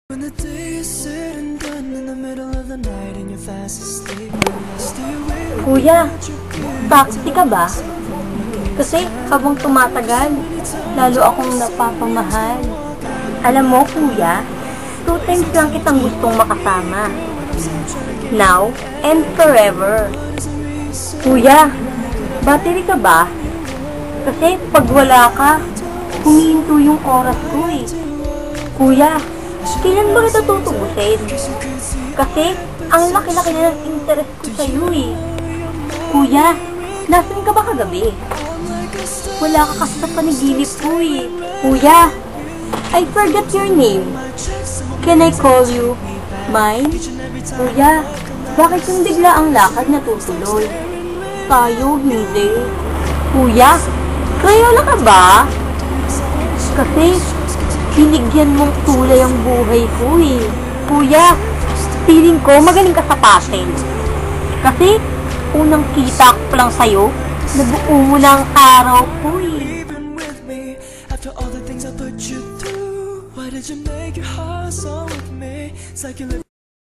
When the day is said and done in the middle of the night and you're fast asleep, stay awake. Kuya, taxi ka ba? Kasi habang tumatagal, lalo akong napapamahal. Alam mo, kuya, 2 times lang kitang gustong makasama. Now and forever. Kuya, battery ka ba? Kasi pag wala ka, humihinto yung oras ko eh. Kuya, kailan ba kita tutubusin? Kasi ang laki-laki na ng interest ko sa'yo eh. Kuya, nasan ka ba kagabi? Wala ka kasi sa panaginip ko eh. Kuya, I forgot your name. Can I call you mine? Kuya, bakit yung bigla ang lakad natutuloy? Tayo, hindi. Kuya, Crayola ka ba? Kasi, binigyan mong tulay ang buhay ko eh. Kuya, feeling ko magaling ka sa patin. Kasi, unang kita ko pa lang sa'yo, nabuo mo na ang araw ko eh. After all the things I put you through, why did you make your heart so with me? It's like you live